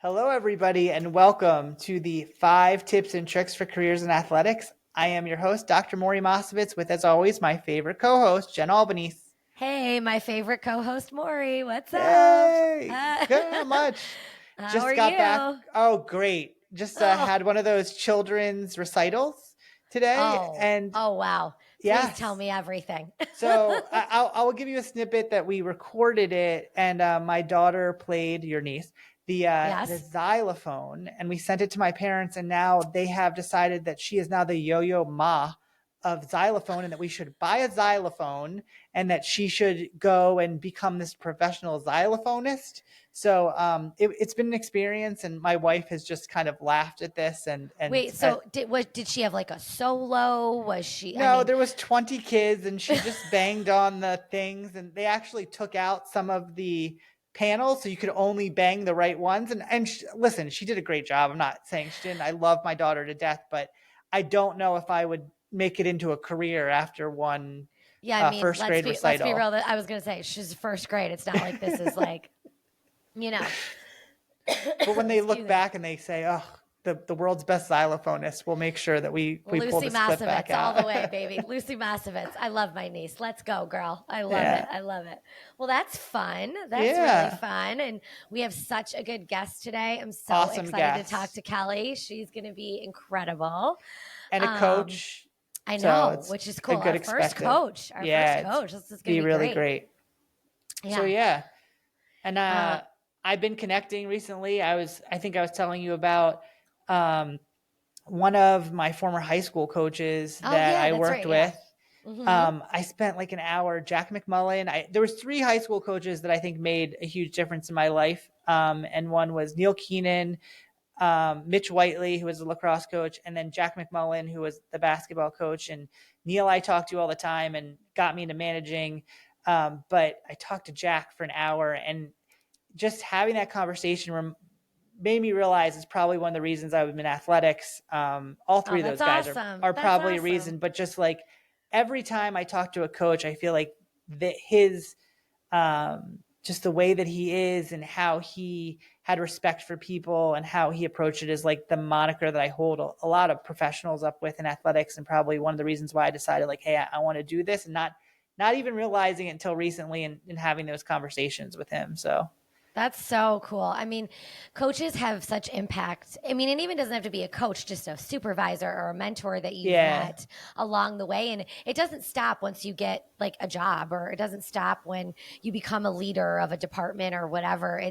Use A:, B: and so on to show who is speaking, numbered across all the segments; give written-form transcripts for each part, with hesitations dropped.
A: Hello, everybody, and welcome to the 5 Tips and Tricks for Careers in Athletics. I am your host, Dr. Maury Mosovitz, with, as always, my favorite co-host, Jen Albanese.
B: Hey, my favorite co-host, Maury. What's up?
A: Hey, not much.
B: How
A: Just
B: are
A: got
B: you?
A: back. Oh, great. Just had one of those children's recitals today.
B: Oh, wow. Please tell me everything.
A: So I will give you a snippet that we recorded it, and my daughter played, your niece, the xylophone, and we sent it to my parents, and now they have decided that she is now the yo-yo ma of xylophone, and that we should buy a xylophone, and that she should go and become this professional xylophonist. So it's been an experience, and my wife has just kind of laughed at this. And
B: wait, so did she have like a solo? Was she?
A: No, there was 20 kids, and she just banged on the things, and they actually took out some of the panels so you could only bang the right ones. And listen, she did a great job. I'm not saying she didn't. I love my daughter to death, but I don't know if I would make it into a career after one first grade recital.
B: Let's be real. I was going to say she's first grade. It's not like this is like,
A: But when they look back and they say, oh, the world's best xylophonist, we'll make sure that we pull this clip back out.
B: All the way, baby. Lucy Masovitz. I love my niece. Let's go, girl. I love it. I love it. Well, that's fun. That's really fun. And we have such a good guest today. I'm so excited to talk to Kelly. She's going to be incredible.
A: And a coach.
B: I know, which is cool. Our first coach. This is going to be
A: really great. Yeah. So, and I've been connecting recently. I think I was telling you about one of my former high school coaches that I worked with. Yeah. Mm-hmm. I spent like an hour, Jack McMullen. There was 3 high school coaches that I think made a huge difference in my life. And one was Neil Keenan, Mitch Whiteley, who was the lacrosse coach, and then Jack McMullen, who was the basketball coach. And Neil I talked to all the time and got me into managing. But I talked to Jack for an hour, and just having that conversation made me realize it's probably one of the reasons I was in athletics. All 3 of those guys are probably a reason, but just like every time I talk to a coach, I feel like that his, just the way that he is and how he had respect for people and how he approached it is like the moniker that I hold a lot of professionals up with in athletics. And probably one of the reasons why I decided like, hey, I want to do this, and not even realizing it until recently and having those conversations with him. So
B: that's so cool. I mean, coaches have such impact. I mean, it even doesn't have to be a coach, just a supervisor or a mentor that you've met along the way. And it doesn't stop once you get like a job, or it doesn't stop when you become a leader of a department or whatever.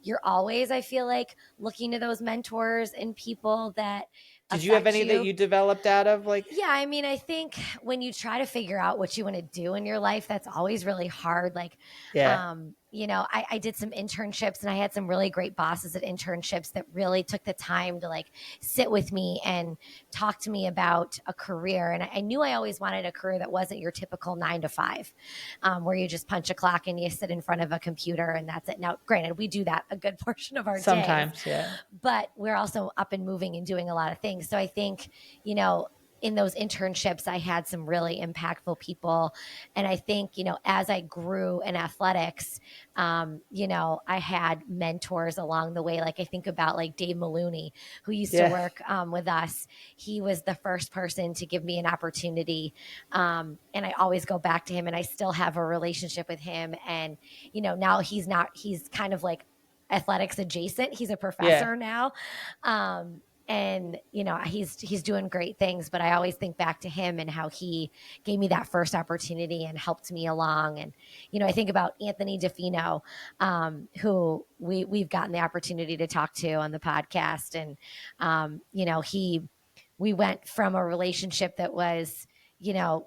B: You're always, I feel like, looking to those mentors and people that
A: Did you have any that you developed out of like?
B: Yeah. I mean, I think when you try to figure out what you want to do in your life, that's always really hard. Like, I did some internships, and I had some really great bosses at internships that really took the time to like sit with me and talk to me about a career. And I knew I always wanted a career that wasn't your typical 9 to 5, where you just punch a clock and you sit in front of a computer and that's it. Now, granted, we do that a good portion of our day.
A: Sometimes,
B: but we're also up and moving and doing a lot of things. So I think, in those internships, I had some really impactful people. And I think, as I grew in athletics, I had mentors along the way. Like I think about like Dave Maloney, who used to work with us. He was the first person to give me an opportunity. And I always go back to him, and I still have a relationship with him. And, now he's kind of like athletics adjacent. He's a professor now. And, he's doing great things, but I always think back to him and how he gave me that first opportunity and helped me along. And, I think about Anthony DeFino, who we've gotten the opportunity to talk to on the podcast. And, we went from a relationship that was,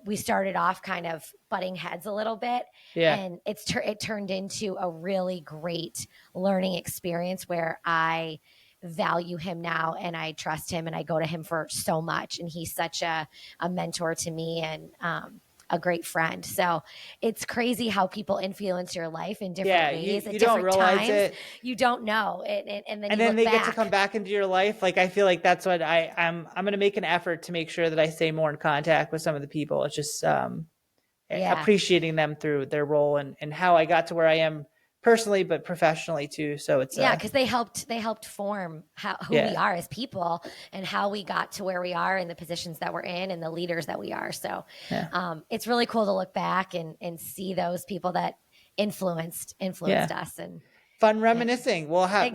B: we started off kind of butting heads a little bit, and it turned into a really great learning experience where I value him now and I trust him and I go to him for so much. And he's such a mentor to me and a great friend. So it's crazy how people influence your life in different ways at different times. You don't know. And then
A: they get to come back into your life. Like, I feel like that's what I'm going to make an effort to make sure that I stay more in contact with some of the people. It's just appreciating them through their role and how I got to where I am personally, but professionally too. So it's
B: because they helped form who we are as people and how we got to where we are and the positions that we're in and the leaders that we are. So it's really cool to look back and see those people that influenced us and
A: fun reminiscing. We'll have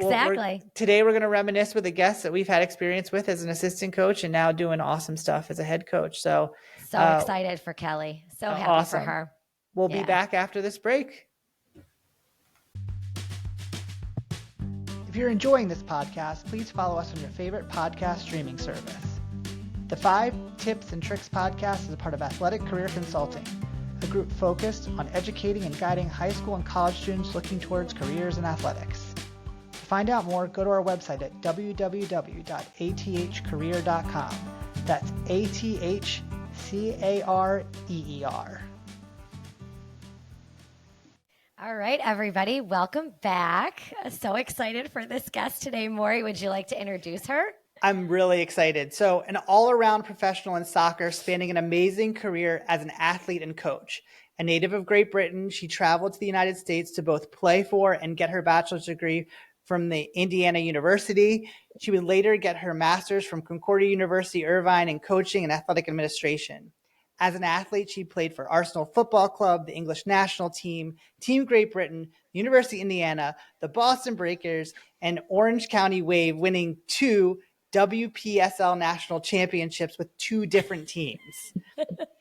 A: today we're going to reminisce with a guest that we've had experience with as an assistant coach and now doing awesome stuff as a head coach. So
B: excited for Kelly. So happy for her.
A: We'll be back after this break. If you're enjoying this podcast, please follow us on your favorite podcast streaming service. The 5 Tips and Tricks podcast is a part of Athletic Career Consulting, a group focused on educating and guiding high school and college students looking towards careers in athletics. To find out more, go to our website at www.athcareer.com. That's ATHCAREER.
B: All right, everybody, welcome back. So excited for this guest today. Maury, would you like to introduce her?
A: I'm really excited. So an all-around professional in soccer, spanning an amazing career as an athlete and coach. A native of Great Britain, she traveled to the United States to both play for and get her bachelor's degree from the Indiana University. She would later get her master's from Concordia University Irvine in coaching and athletic administration. As an athlete, she played for Arsenal Football Club, the English national team, Team Great Britain, University of Indiana, the Boston Breakers, and Orange County Wave, winning 2 WPSL National Championships with 2 different teams.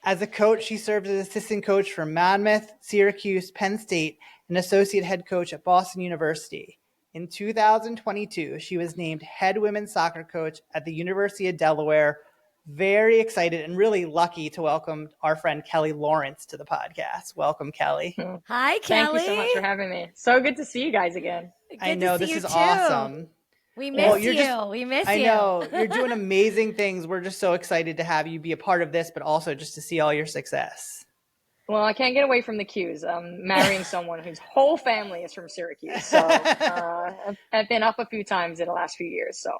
A: As a coach, she served as assistant coach for Monmouth, Syracuse, Penn State, and associate head coach at Boston University. In 2022, she was named head women's soccer coach at the University of Delaware. Very excited and really lucky to welcome our friend Kelly Lawrence to the podcast. Welcome, Kelly.
B: Hi, Kelly.
C: Thank you so much for having me. So good to see you guys again.
A: I know, this is awesome.
B: We miss you. We miss you.
A: I know. You're doing amazing things. We're just so excited to have you be a part of this, but also just to see all your success.
C: Well, I can't get away from the cues. I'm marrying someone whose whole family is from Syracuse. So I've been up a few times in the last few years. So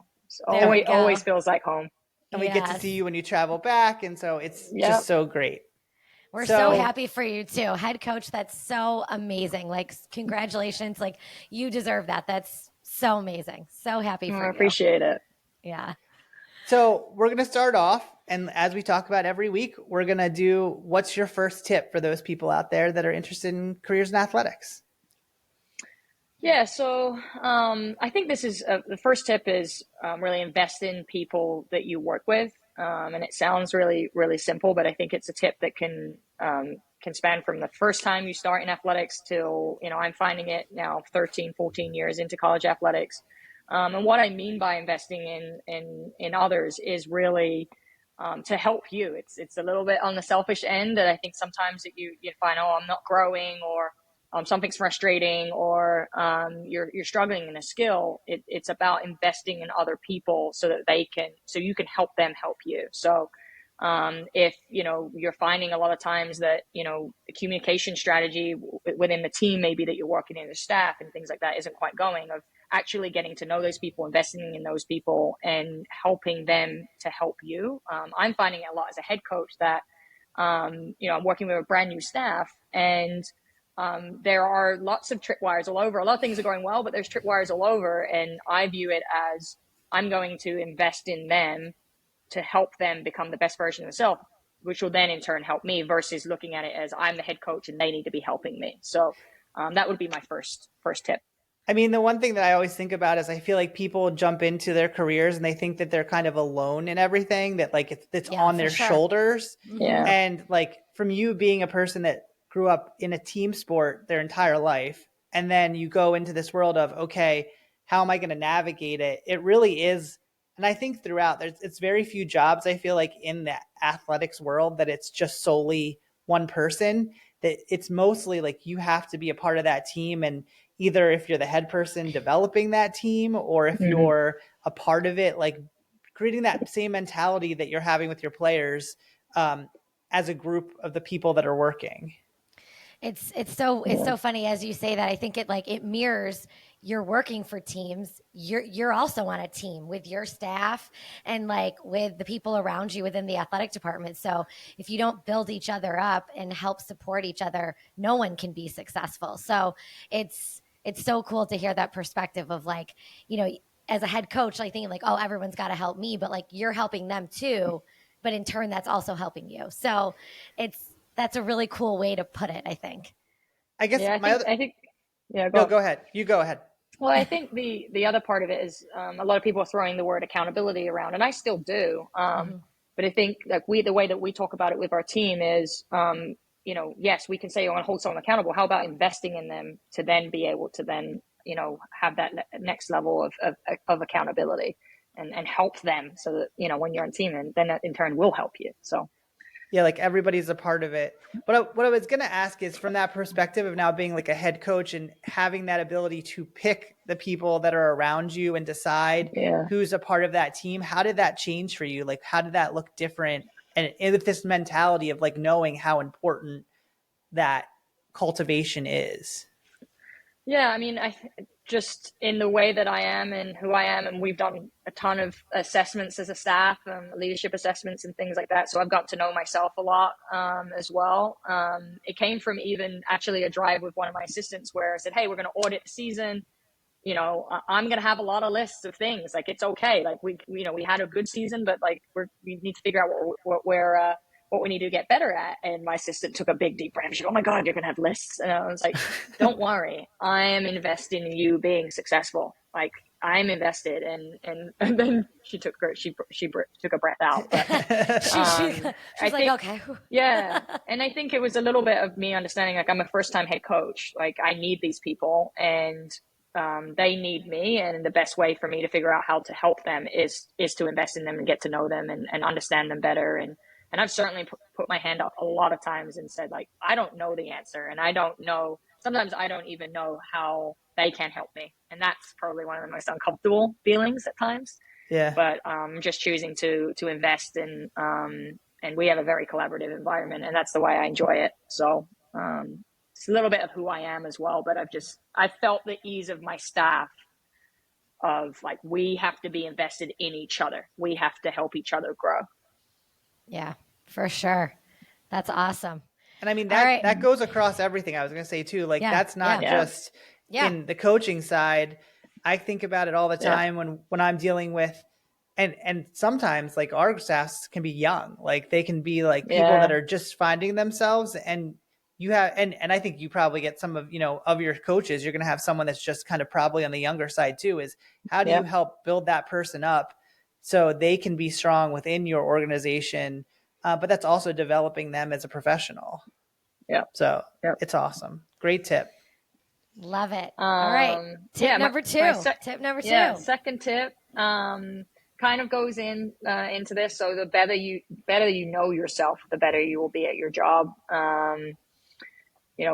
C: always feels like home.
A: And we get to see you when you travel back. And so it's just so great.
B: We're so happy for you too. Head coach, that's so amazing. Like, congratulations. Like, you deserve that. That's so amazing. So happy for you.
C: I appreciate it.
B: Yeah.
A: So we're going to start off. And as we talk about every week, we're going to do what's your first tip for those people out there that are interested in careers in athletics?
C: Yeah, so I think this is the first tip is really invest in people that you work with. And it sounds really, really simple, but I think it's a tip that can span from the first time you start in athletics till, I'm finding it now 13, 14 years into college athletics. And what I mean by investing in others is really to help you. It's a little bit on the selfish end that I think sometimes that you find, I'm not growing, or something's frustrating, or you're struggling in a skill. It's about investing in other people so that you can help them help you. So if you're finding a lot of times that the communication strategy within the team, maybe that you're working in, the staff and things like that, isn't quite going, of actually getting to know those people, investing in those people and helping them to help you. I'm finding it a lot as a head coach that I'm working with a brand new staff, and there are lots of tripwires all over. A lot of things are going well, but there's tripwires all over. And I view it as I'm going to invest in them to help them become the best version of themselves, which will then in turn help me, versus looking at it as I'm the head coach and they need to be helping me. So that would be my first tip.
A: I mean, the one thing that I always think about is I feel like people jump into their careers and they think that they're kind of alone in everything, that like it's on their shoulders.
C: Yeah.
A: And like, from you being a person that grew up in a team sport their entire life, and then you go into this world of, okay, how am I going to navigate it? It really is. And I think throughout it's very few jobs, I feel like, in the athletics world that it's just solely one person, that it's mostly like you have to be a part of that team. And either if you're the head person developing that team, or if you're a part of it, like creating that same mentality that you're having with your players as a group of the people that are working.
B: It's so funny as you say that. I think it mirrors, you're working for teams. You're also on a team with your staff and like with the people around you within the athletic department. So if you don't build each other up and help support each other, no one can be successful. So it's it's so cool to hear that perspective of like, you know, as a head coach, like thinking like, oh, everyone's got to help me, but like you're helping them too. But in turn, that's also helping you. So that's a really cool way to put it, I think.
A: I guess
C: I think, yeah,
A: go ahead. You go ahead.
C: Well, I think the other part of it is a lot of people are throwing the word accountability around, and I still do. But I think like the way that we talk about it with our team is, you know, yes, we can say, I want to hold someone accountable. How about investing in them to then be able to then, you know, have that next level of accountability and help them so that, you know, when you're on team, and then that in turn will help you. So.
A: Yeah, like everybody's a part of it. What I was going to ask is, from that perspective of now being like a head coach and having that ability to pick the people that are around you and decide who's a part of that team, how did that change for you? Like, how did that look different? And with this mentality of like knowing how important that cultivation is.
C: Yeah, I mean, just in the way that I am and who I am, and we've done a ton of assessments as a staff, leadership assessments and things like that. So I've got to know myself a lot as well. It came from even actually a drive with one of my assistants where I said, hey, we're going to audit the season. You know, I'm going to have a lot of lists of things. Like, it's okay. Like we had a good season, but like we need to figure out what we need to get better at. And my assistant took a big deep breath. She said, oh my God, you're going to have lists. And I was like, don't worry. I am invested in you being successful. Like, I'm invested. And then she took a breath out. But,
B: she's like, okay.
C: Yeah. And I think it was a little bit of me understanding, like, I'm a first time head coach. Like, I need these people, and they need me, and the best way for me to figure out how to help them is to invest in them and get to know them and understand them better. And I've certainly put my hand up a lot of times and said, like, I don't know the answer, and sometimes I don't even know how they can help me. And that's probably one of the most uncomfortable feelings at times.
A: Yeah.
C: But just choosing to invest in, and we have a very collaborative environment, and that's the way I enjoy it. So it's a little bit of who I am as well, but I felt the ease of my staff of like, we have to be invested in each other. We have to help each other grow.
B: Yeah, for sure. That's awesome.
A: And I mean, that goes across everything. I was going to say too, like that's not just in the coaching side. I think about it all the time when I'm dealing with, and sometimes like our staffs can be young, like they can be like people that are just finding themselves, and you have, and I think you probably get some of, of your coaches, you're going to have someone that's just kind of probably on the younger side too, is how do you help build that person up so they can be strong within your organization? But that's also developing them as a professional.
C: Yeah.
A: So it's awesome. Great tip.
B: Love it. All right. Tip number two. Tip number two.
C: Yeah. Second tip kind of goes into this. So the better you know yourself, the better you will be at your job.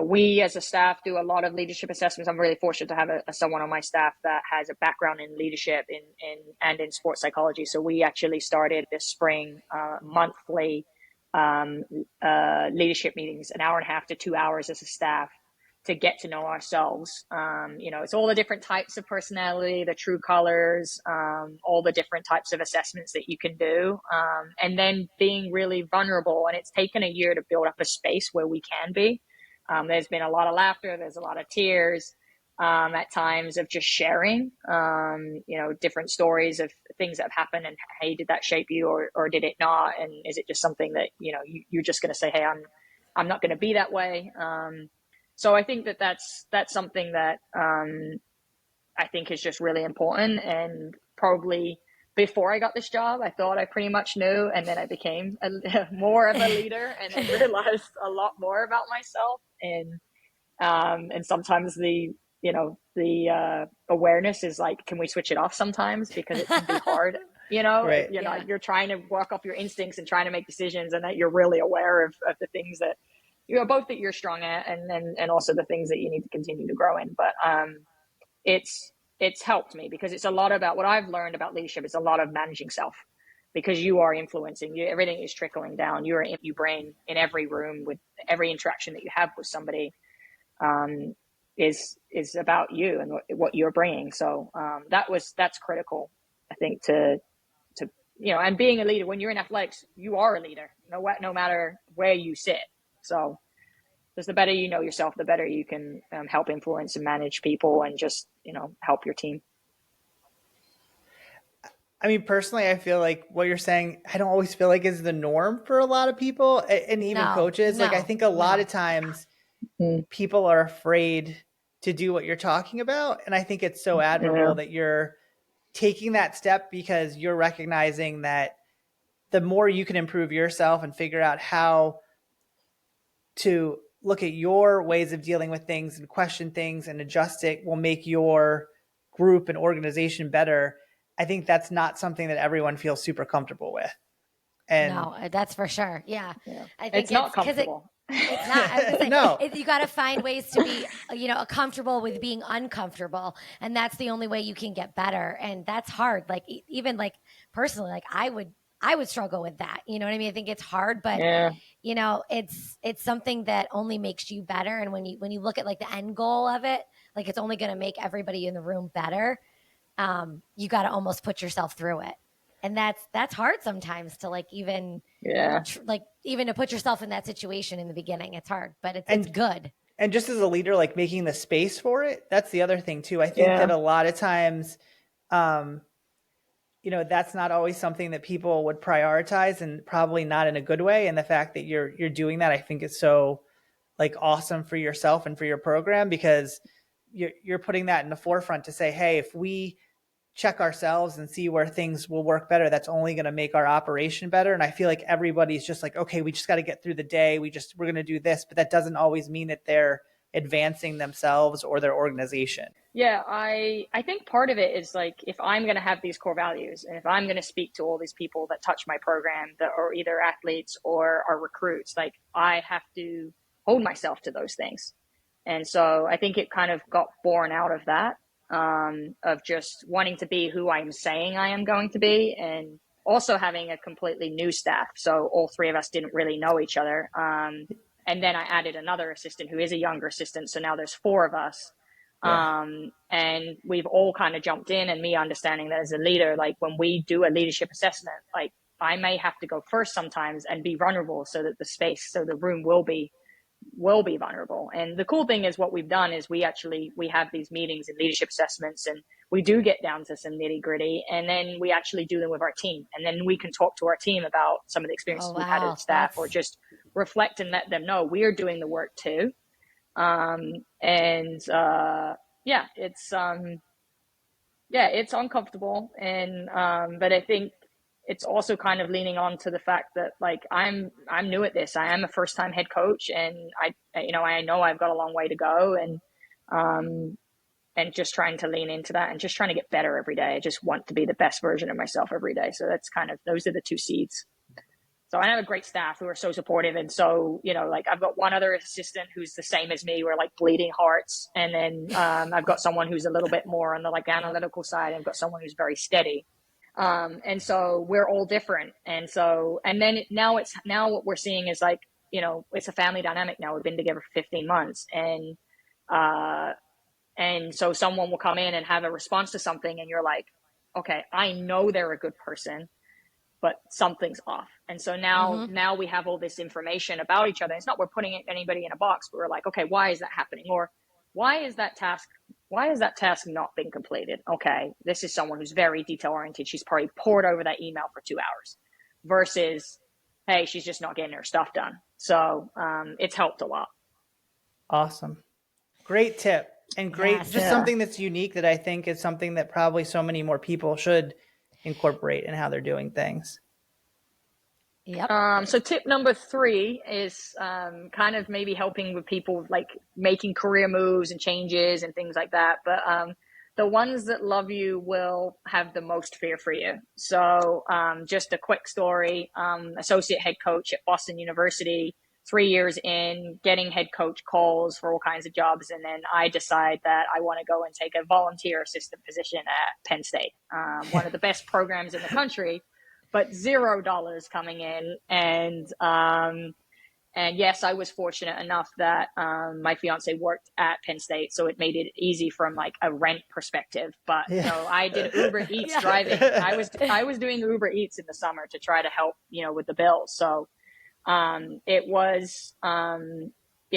C: We as a staff do a lot of leadership assessments. I'm really fortunate to have someone on my staff that has a background in leadership and in sports psychology. So we actually started this spring monthly leadership meetings, an hour and a half to 2 hours as a staff, to get to know ourselves. It's all the different types of personality, the true colors, all the different types of assessments that you can do. And then being really vulnerable. And it's taken a year to build up a space where we can be. There's been a lot of laughter. There's a lot of tears at times of just sharing, different stories of things that have happened, and hey, did that shape you or did it not? And is it just something that, you're just going to say, hey, I'm not going to be that way. So I think that's something that I think is just really important. And probably before I got this job, I thought I pretty much knew, and then I became more of a leader and I realized a lot more about myself. And sometimes the awareness is like, can we switch it off sometimes, because it can be hard.
A: Right.
C: You're trying to work off your instincts and trying to make decisions, and that you're really aware of the things that both that you're strong at and also the things that you need to continue to grow in. But it's helped me, because it's a lot about what I've learned about leadership. It's a lot of managing self, because you are influencing. Everything is trickling down. You're an empty brain in every room, with every interaction that you have with somebody is about you and what you're bringing. So that's critical, I think, to and being a leader. When you're in athletics, you are a leader, no matter where you sit. So because the better you know yourself, the better you can help influence and manage people and just, help your team.
A: I mean, personally, I feel like what you're saying, I don't always feel like is the norm for a lot of people and even coaches. Like, I think a lot of times people are afraid to do what you're talking about. And I think it's so admirable that you're taking that step, because you're recognizing that the more you can improve yourself and figure out how to look at your ways of dealing with things and question things and adjust it will make your group and organization better. I think that's not something that everyone feels super comfortable with. And
B: no, that's for sure. Yeah.
C: I think it's not comfortable.
B: It's not. I was gonna say,
A: no.
B: You got to find ways to be, comfortable with being uncomfortable, and that's the only way you can get better. And that's hard. Like even like personally, like I would struggle with that. You know what I mean? I think it's hard, but it's something that only makes you better. And when you look at like the end goal of it, like it's only going to make everybody in the room better. You got to almost put yourself through it. And that's hard sometimes to like even even to put yourself in that situation in the beginning. It's hard, but it's good.
A: And just as a leader, like making the space for it, that's the other thing too. I think that a lot of times, that's not always something that people would prioritize, and probably not in a good way. And the fact that you're doing that, I think is so like awesome for yourself and for your program, because you're putting that in the forefront to say, hey, if we check ourselves and see where things will work better, that's only going to make our operation better. And I feel like everybody's just like, okay, we just got to get through the day. We're going to do this, but that doesn't always mean that they're advancing themselves or their organization.
C: Yeah, I think part of it is like, if I'm going to have these core values and if I'm going to speak to all these people that touch my program that are either athletes or are recruits, like I have to hold myself to those things. And so I think it kind of got born out of that. Of just wanting to be who I'm saying I am going to be, and also having a completely new staff. So all three of us didn't really know each other. And then I added another assistant who is a younger assistant. So now there's four of us. And we've all kind of jumped in, and me understanding that as a leader, like when we do a leadership assessment, like I may have to go first sometimes and be vulnerable so that the room will be vulnerable. And the cool thing is what we've done is we have these meetings and leadership assessments, and we do get down to some nitty gritty, and then we actually do them with our team. And then we can talk to our team about some of the experiences we've had as staff, or just reflect and let them know we're doing the work too. It's uncomfortable. But I think it's also kind of leaning on to the fact that like I'm new at this. I am a first time head coach, and I know I've got a long way to go, and just trying to lean into that and just trying to get better every day. I just want to be the best version of myself every day. So that's those are the two seeds. So I have a great staff who are so supportive. And so, like I've got one other assistant who's the same as me. We're like bleeding hearts. And then I've got someone who's a little bit more on the like analytical side. I've got someone who's very steady. And so we're all different. And then now what we're seeing is like, it's a family dynamic now. We've been together for 15 months. And so someone will come in and have a response to something, and you're like, okay, I know they're a good person, but something's off. And so now we have all this information about each other. It's not we're putting anybody in a box, but we're like, okay, why is that happening? Or why has that task not been completed? Okay, this is someone who's very detail oriented. She's probably pored over that email for 2 hours versus, hey, she's just not getting her stuff done. So it's helped a lot.
A: Awesome. Great tip. And something that's unique that I think is something that probably so many more people should incorporate in how they're doing things.
B: Yep.
C: So tip number 3 is kind of maybe helping with people like making career moves and changes and things like that. But the ones that love you will have the most fear for you. So just a quick story, associate head coach at Boston University, 3 years in, getting head coach calls for all kinds of jobs. And then I decide that I want to go and take a volunteer assistant position at Penn State, one of the best programs in the country, but $0 coming in. And yes, I was fortunate enough that my fiance worked at Penn State, so it made it easy from like a rent perspective. But I did Uber Eats driving. I was doing Uber Eats in the summer to try to help, with the bills. So it was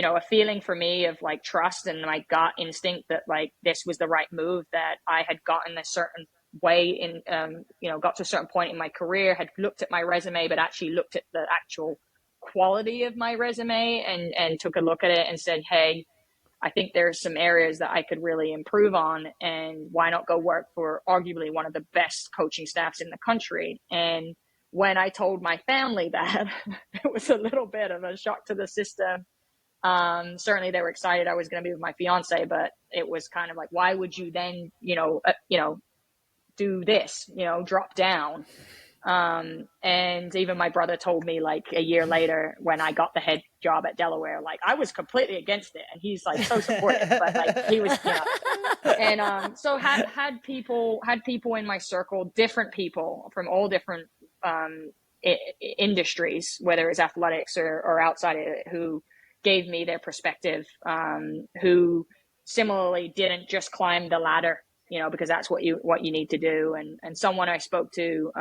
C: a feeling for me of like trust and my gut instinct that like this was the right move, that I had gotten a certain way in, got to a certain point in my career, had looked at my resume, but actually looked at the actual quality of my resume and took a look at it and said, hey, I think there's some areas that I could really improve on, and why not go work for arguably one of the best coaching staffs in the country. And when I told my family that, it was a little bit of a shock to the system. Certainly they were excited I was going to be with my fiance, but it was kind of like, why would you then, do this, drop down? And even my brother told me like a year later when I got the head job at Delaware, like I was completely against it, and he's like so supportive, but like he was, and so had people in my circle, different people from all different industries, whether it's athletics or outside of it, who gave me their perspective, who similarly didn't just climb the ladder, because that's what you need to do. And someone I spoke to,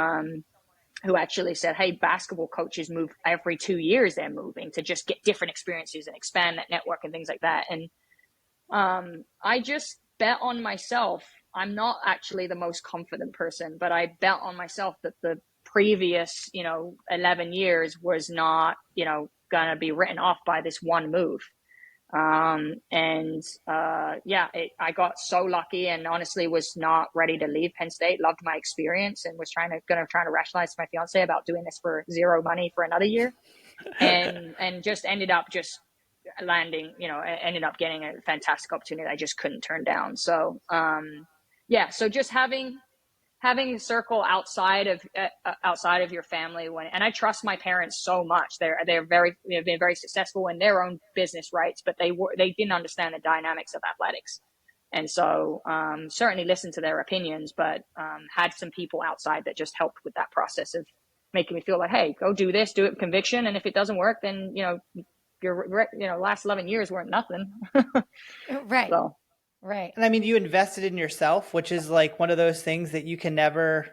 C: who actually said, hey, basketball coaches move every 2 years. They're moving to just get different experiences and expand that network and things like that. And I just bet on myself. I'm not actually the most confident person, but I bet on myself that the previous, 11 years was not, going to be written off by this one move. I got so lucky, and honestly was not ready to leave Penn State. Loved my experience and was trying to rationalize to my fiance about doing this for zero money for another year, and just ended up just landing, ended up getting a fantastic opportunity that I just couldn't turn down. So, so just having a circle outside of your family, and I trust my parents so much. They've been very successful in their own business rights, but they didn't understand the dynamics of athletics. And so, certainly listened to their opinions, but, had some people outside that just helped with that process of making me feel like, hey, go do this, do it with conviction. And if it doesn't work, then, your, last 11 years weren't nothing.
B: Right.
C: So.
B: Right.
A: And I mean, you invested in yourself, which is like one of those things that you can never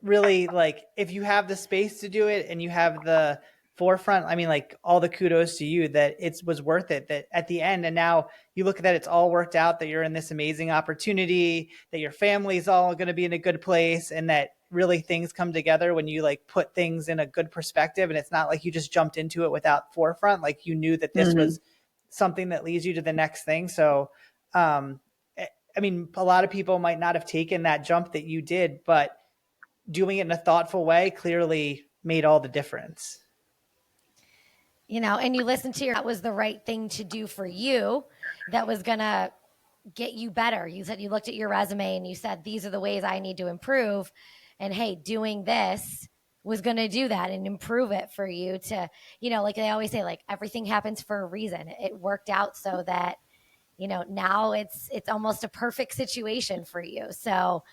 A: really, like, if you have the space to do it and you have the forefront, I mean, like, all the kudos to you that it was worth it, that at the end, and now you look at that, it's all worked out, that you're in this amazing opportunity, that your family's all going to be in a good place, and that really things come together when you like put things in a good perspective. And it's not like you just jumped into it without forefront. Like you knew that this was something that leads you to the next thing. So, I mean, a lot of people might not have taken that jump that you did, but doing it in a thoughtful way clearly made all the difference.
B: And you listened to that was the right thing to do for you. That was going to get you better. You said you looked at your resume and you said, these are the ways I need to improve. And hey, doing this was going to do that and improve it for you to, like they always say, like everything happens for a reason. It worked out so that, now it's almost a perfect situation for you. So,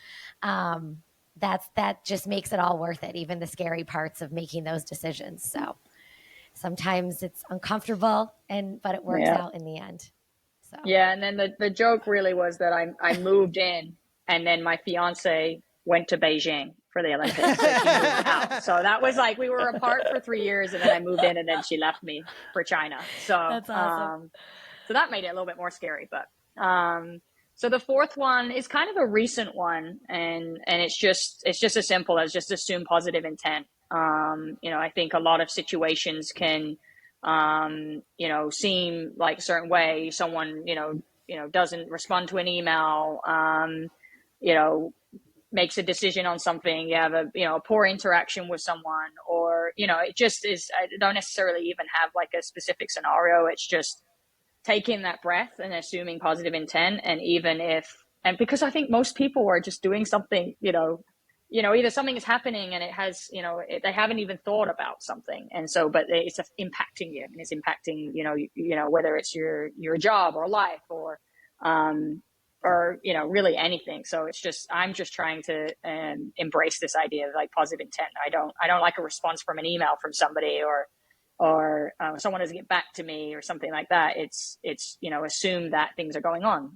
B: that just makes it all worth it. Even the scary parts of making those decisions. So sometimes it's uncomfortable but it works out in the end. So.
C: Yeah. And then the joke really was that I moved in, and then my fiance went to Beijing for the Olympics. So she moved out. So that was like, we were apart for 3 years, and then I moved in, and then she left me for China. So
B: that's awesome.
C: So that made it a little bit more scary, but, so the fourth one is kind of a recent one, and it's just as simple as just assume positive intent. I think a lot of situations can, seem like a certain way. Someone, doesn't respond to an email, makes a decision on something. You have a poor interaction with someone, or, it just is, I don't necessarily even have like a specific scenario. It's just taking that breath and assuming positive intent. And because I think most people are just doing something, either something is happening and it has, they haven't even thought about something. And so, but it's impacting you, and it's impacting, whether it's your job or life or really anything. So I'm just trying to embrace this idea of like positive intent. I don't like a response from an email from somebody, or, or someone doesn't get back to me or something like that, it's assume that things are going on.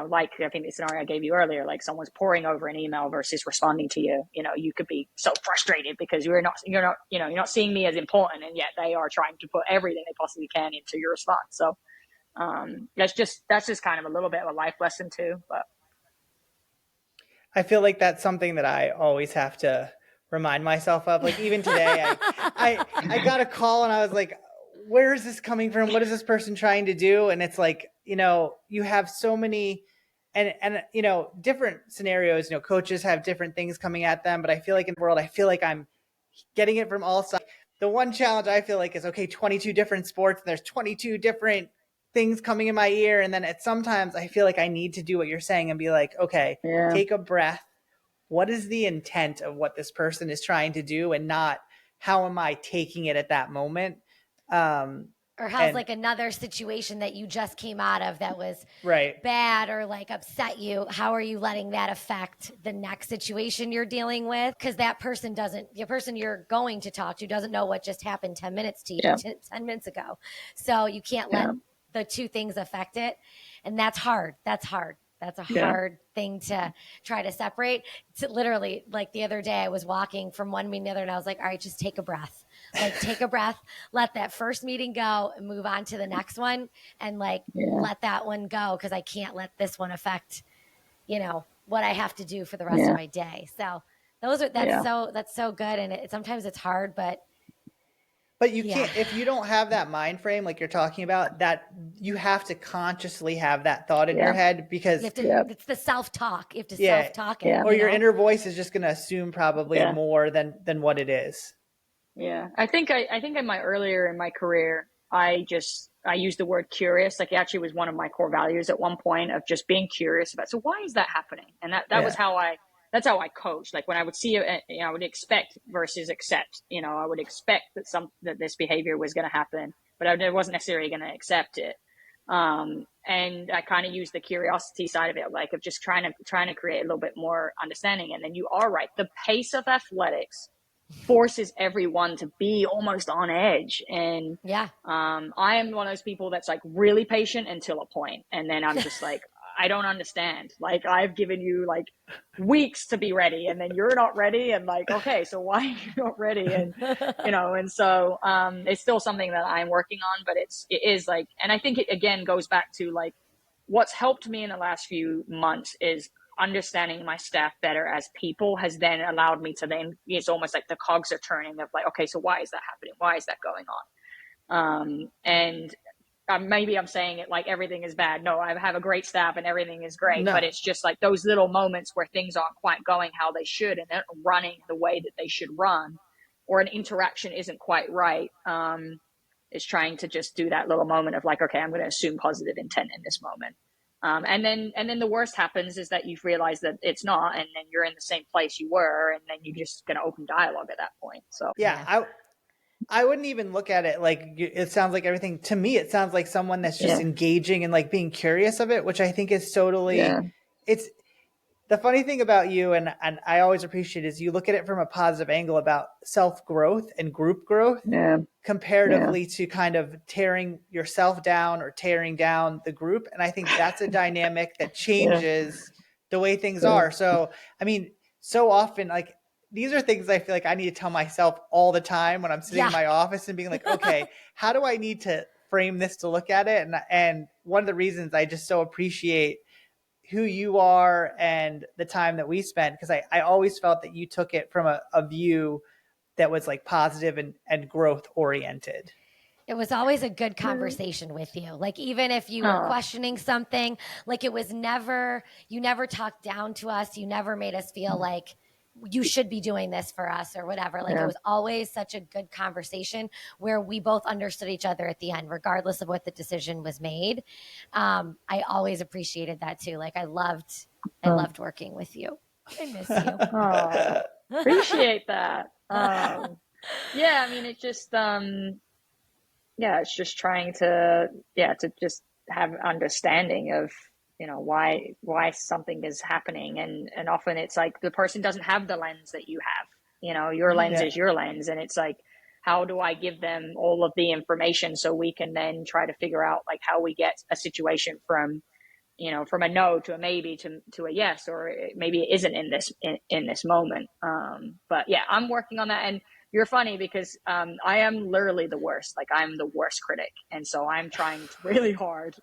C: Like I think the scenario I gave you earlier, like someone's poring over an email versus responding to you. You could be so frustrated because you're not seeing me as important, and yet they are trying to put everything they possibly can into your response. So that's just kind of a little bit of a life lesson too. But
A: I feel like that's something that I always have to remind myself of. Like even today, I got a call and I was like, where is this coming from? What is this person trying to do? And it's like, you have so many and different scenarios, coaches have different things coming at them, but I feel like in the world, I feel like I'm getting it from all sides. The one challenge I feel like is, okay, 22 different sports, and there's 22 different things coming in my ear. And then sometimes I feel like I need to do what you're saying and be like, okay, take a breath. What is the intent of what this person is trying to do, and not how am I taking it at that moment?
B: Or how's like another situation that you just came out of that was bad or like upset you? How are you letting that affect the next situation you're dealing with? Because the person you're going to talk to doesn't know what just happened 10 minutes to you, 10 minutes ago. So you can't let the two things affect it. And that's hard. That's hard. That's a hard thing to try to separate. Literally, like the other day, I was walking from one meeting to the other, and I was like, all right, just take a breath. Like, take a breath, let that first meeting go and move on to the next one, and let that one go, because I can't let this one affect, what I have to do for the rest of my day. So that's so good. And sometimes it's hard, but
A: you can't, if you don't have that mind frame, like you're talking about, that you have to consciously have that thought in your head, because
B: it's the self-talk. You have to self-talk it.
A: Or your inner voice is just going to assume probably more than what it is.
C: Yeah. I think in my earlier in my career, I used the word curious. Like it actually was one of my core values at one point, of just being curious about, so why is that happening? And that was that's how I coached. Like when I would see it, I would expect versus accept. I would expect that this behavior was going to happen, but I wasn't necessarily going to accept it. And I kind of used the curiosity side of it, like of just trying to create a little bit more understanding. And then you are right. The pace of athletics forces everyone to be almost on edge. And I am one of those people that's like really patient until a point, and then I'm just like, I don't understand. Like I've given you like weeks to be ready, and then you're not ready, and like, okay, so why are you not ready? And and so it's still something that I'm working on, but it is like, and I think it again goes back to like what's helped me in the last few months is understanding my staff better as people has then allowed me to then, it's almost like the cogs are turning of like, okay, so why is that happening? Why is that going on? And maybe I'm saying it like everything is bad. No, I have a great staff and everything is great, but it's just like those little moments where things aren't quite going how they should, and they're running the way that they should run, or an interaction isn't quite right. Is trying to just do that little moment of like, okay, I'm going to assume positive intent in this moment. And then the worst happens is that you've realized that it's not, and then you're in the same place you were, and then you're just going to open dialogue at that point. So
A: I wouldn't even look at it like it sounds like everything to me. It sounds like someone that's just engaging and like being curious of it, which I think is totally. It's the funny thing about you, and I always appreciate, is you look at it from a positive angle about self growth and group growth, comparatively to kind of tearing yourself down or tearing down the group. And I think that's a dynamic that changes the way things are. So I mean, so often, like, these are things I feel like I need to tell myself all the time when I'm sitting in my office and being like, okay, how do I need to frame this to look at it? And one of the reasons I just so appreciate who you are and the time that we spent, because I always felt that you took it from a view that was like positive and growth oriented.
B: It was always a good conversation with you. Like, even if you were questioning something, like you never talked down to us. You never made us feel like you should be doing this for us or whatever. Like it was always such a good conversation where we both understood each other at the end, regardless of what the decision was made. I always appreciated that too. Like I loved working with you. I miss you.
C: Appreciate that. I mean, it just, it's just trying to just have understanding of, why something is happening. And often it's like the person doesn't have the lens that you have, your lens is your lens. And it's like, how do I give them all of the information so we can then try to figure out like how we get a situation from, you know, from a no to a maybe to a yes, or maybe it isn't in this moment. But yeah, I'm working on that. And you're funny because I am literally the worst. Like I'm the worst critic, and so I'm trying really hard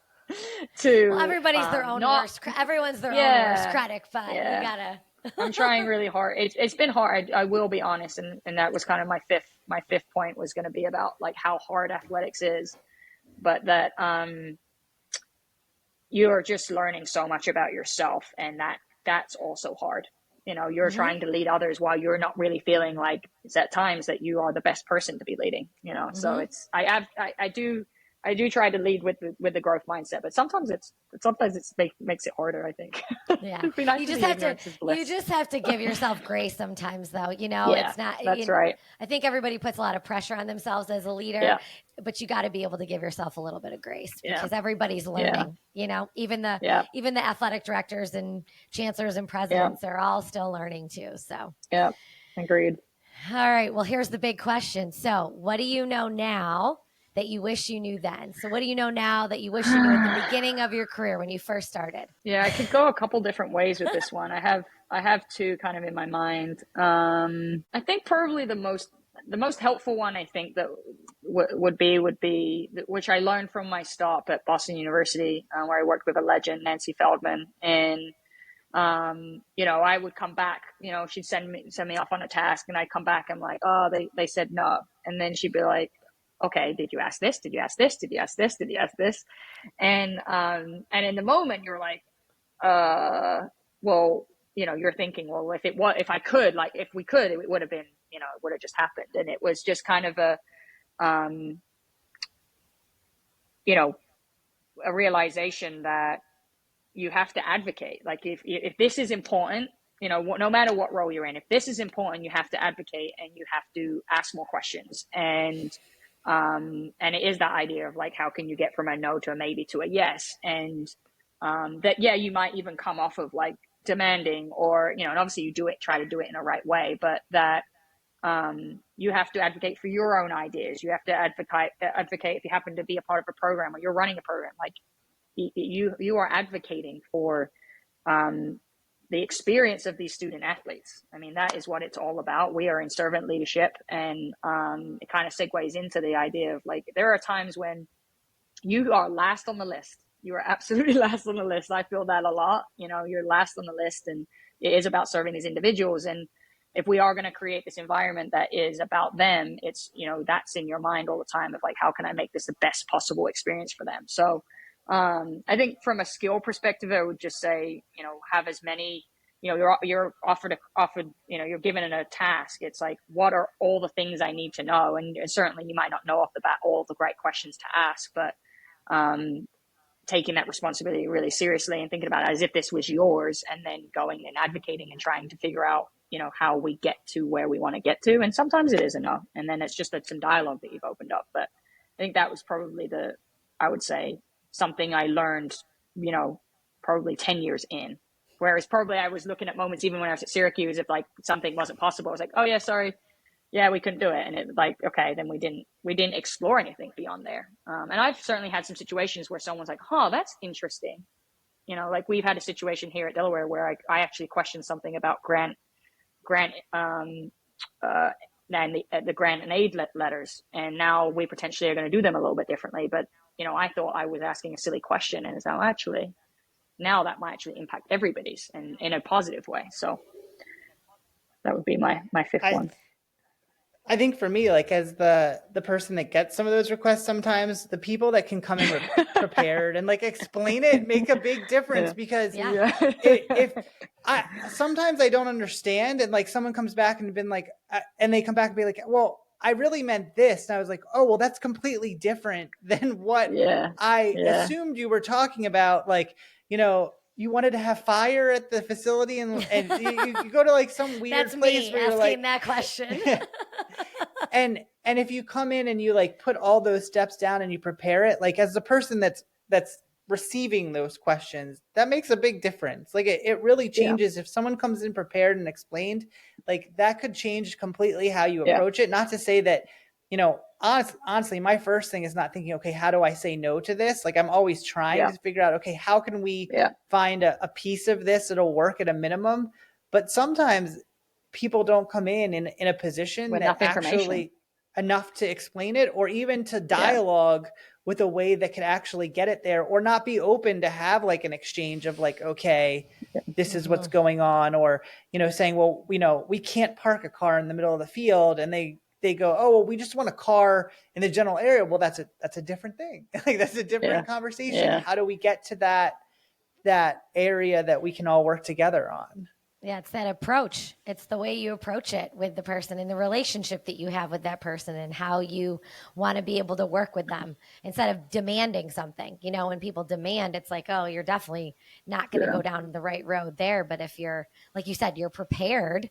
C: to.
B: Well, everybody's their own worst. Everyone's their own worst critic, but you gotta.
C: I'm trying really hard. It's been hard. I will be honest, and that was kind of my fifth point was going to be about like how hard athletics is, but that you're just learning so much about yourself, and that's also hard. You know, you're trying to lead others while you're not really feeling like it's at times that you are the best person to be leading, you know. So it's I do try to lead with the growth mindset, but sometimes it makes it harder, I think.
B: Yeah.
C: Nice
B: you just have to give yourself grace sometimes though, you know.
C: Yeah,
B: it's not
C: that's right.
B: I think everybody puts a lot of pressure on themselves as a leader, but you got to be able to give yourself a little bit of grace because everybody's learning, you know, even the athletic directors and chancellors and presidents are all still learning too. So
C: yeah, agreed.
B: All right, well, here's the big question. So what do you know now that you wish you knew then? So what do you know now that you wish you knew at the beginning of your career when you first started?
C: Yeah, I could go a couple different ways with this one. I have two kind of in my mind. I think probably the most helpful one, I think that would be which I learned from my stop at Boston University, where I worked with a legend, Nancy Feldman, and you know, I would come back, you know, she'd send me off on a task, and I'd come back, I'm like, oh, they said no, and then she'd be like, okay, did you ask this? Did you ask this? Did you ask this? Did you ask this? And in the moment you're like, well, you know, you're thinking, well, if we could, it would have been, you know, it would have just happened. And it was just kind of a, you know, a realization that you have to advocate. Like if this is important, you know, no matter what role you're in, if this is important, you have to advocate and you have to ask more questions. And it is that idea of like, how can you get from a no to a maybe to a yes? And that, yeah, you might even come off of like demanding, or, you know, and obviously you try to do it in a right way, but that you have to advocate for your own ideas. You have to advocate if you happen to be a part of a program or you're running a program, like you are advocating for the experience of these student athletes. I mean, that is what it's all about. We are in servant leadership, and it kind of segues into the idea of like, there are times when you are last on the list. You are absolutely last on the list. I feel that a lot. You know, you're last on the list, and it is about serving these individuals. And if we are going to create this environment that is about them, it's, you know, that's in your mind all the time of like, how can I make this the best possible experience for them? So I think from a skill perspective, I would just say, you know, have as many, you know, you're offered, you know, you're given a task. It's like, what are all the things I need to know? And certainly you might not know off the bat all the right questions to ask, but taking that responsibility really seriously and thinking about it as if this was yours, and then going and advocating and trying to figure out, you know, how we get to where we want to get to. And sometimes it is a no, and then it's just some dialogue that you've opened up. But I think that was probably I would say, something I learned, you know, probably 10 years in. Whereas probably I was looking at moments, even when I was at Syracuse, if like something wasn't possible, I was like, oh yeah, sorry. Yeah, we couldn't do it. And it like, okay, then we didn't explore anything beyond there. And I've certainly had some situations where someone's like, huh, that's interesting. You know, like we've had a situation here at Delaware where I actually questioned something about grant and the grant and aid letters. And now we potentially are going to do them a little bit differently. But, you know, I thought I was asking a silly question, and it's now actually, now that might actually impact everybody's and in a positive way. So that would be my fifth one.
A: I think for me, like as the person that gets some of those requests, sometimes the people that can come in prepared and like explain it make a big difference because if sometimes I don't understand, and like someone comes back and been like, and they come back and be like, well, I really meant this. And I was like, oh, well, that's completely different than what I assumed you were talking about. Like, you know, you wanted to have fire at the facility, and you go to like some weird
B: That's
A: place
B: me
A: where you're
B: asking
A: like
B: that question.
A: and if you come in and you like put all those steps down and you prepare it, like as the person that's receiving those questions, that makes a big difference. Like it really changes if someone comes in prepared and explained, like that could change completely how you approach it. Not to say that honestly, my first thing is not thinking, okay, how do I say no to this? Like, I'm always trying to figure out, okay, how can we find a piece of this that'll work at a minimum? But sometimes people don't come in a position
C: with
A: that actually enough to explain it, or even to dialogue with a way that could actually get it there, or not be open to have like an exchange of like, okay, this is what's going on, or, saying, well, we can't park a car in the middle of the field, and they go, oh, well, we just want a car in the general area. Well, that's a different thing. Like, that's a different conversation. Yeah. How do we get to that area that we can all work together on?
B: Yeah, it's that approach. It's the way you approach it with the person and the relationship that you have with that person, and how you want to be able to work with them instead of demanding something. When people demand, it's like, oh, you're definitely not going to go down the right road there. But if you're, like you said, you're prepared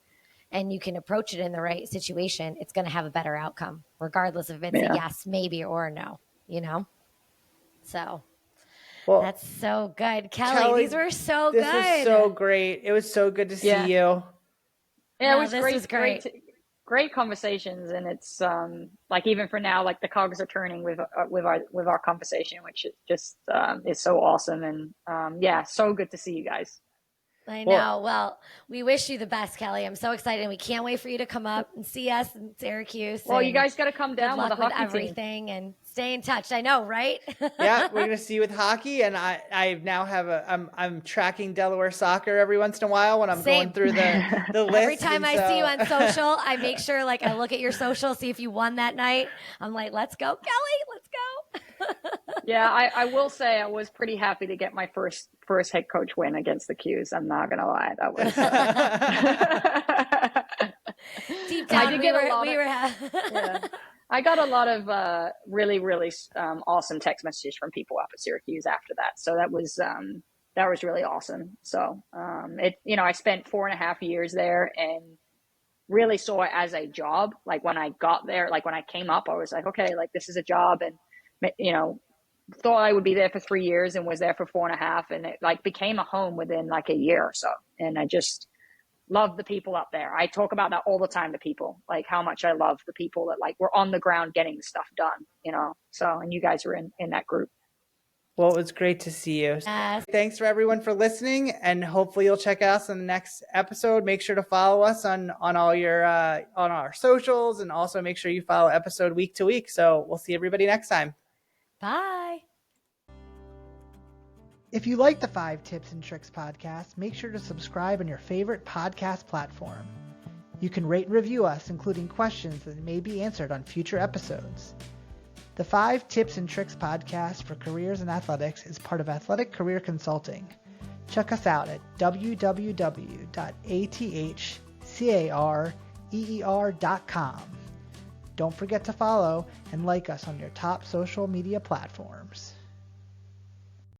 B: and you can approach it in the right situation, it's going to have a better outcome, regardless if it's a yes, maybe, or a no, So well, that's so good. Kelly, these were so good.
A: This was so great. It was so good to see you.
C: Yeah, it was great. Great conversations. And it's like, even for now, like, the cogs are turning with our conversation, which is just is so awesome. And so good to see you guys.
B: I know. Well, we wish you the best, Kelly. I'm so excited. We can't wait for you to come up and see us in Syracuse.
C: Well, you guys got to come down with the hockey
B: everything team. And stay in touch. I know, right?
A: Yeah, we're gonna see you with hockey, and I now have I'm tracking Delaware soccer every once in a while when I'm going through the list.
B: Every time I see you on social, I make sure, like, I look at your social, see if you won that night. I'm like, let's go, Kelly, let's go.
C: Yeah, I will say I was pretty happy to get my first head coach win against the Qs. I'm not gonna lie, that was
B: deep down.
C: I got a lot of really, really awesome text messages from people up at Syracuse after that. So that was really awesome. So I spent 4.5 years there and really saw it as a job. Like, when I got there, like when I came up, I was like, okay, like, this is a job, and thought I would be there for 3 years and was there for 4.5, and it like became a home within like a year or so. And I just love the people up there. I talk about that all the time to people, like how much I love the people that like were on the ground getting the stuff done, so, and you guys were in that group.
A: Well, it was great to see you. Thanks for everyone for listening, and hopefully you'll check us on the next episode. Make sure to follow us on all your on our socials, and also make sure you follow episode week to week. So we'll see everybody next time.
B: Bye.
A: If you like the 5 Tips and Tricks podcast, make sure to subscribe on your favorite podcast platform. You can rate and review us, including questions that may be answered on future episodes. The 5 Tips and Tricks podcast for careers in athletics is part of Athletic Career Consulting. Check us out at www.athcareer.com. Don't forget to follow and like us on your top social media platforms.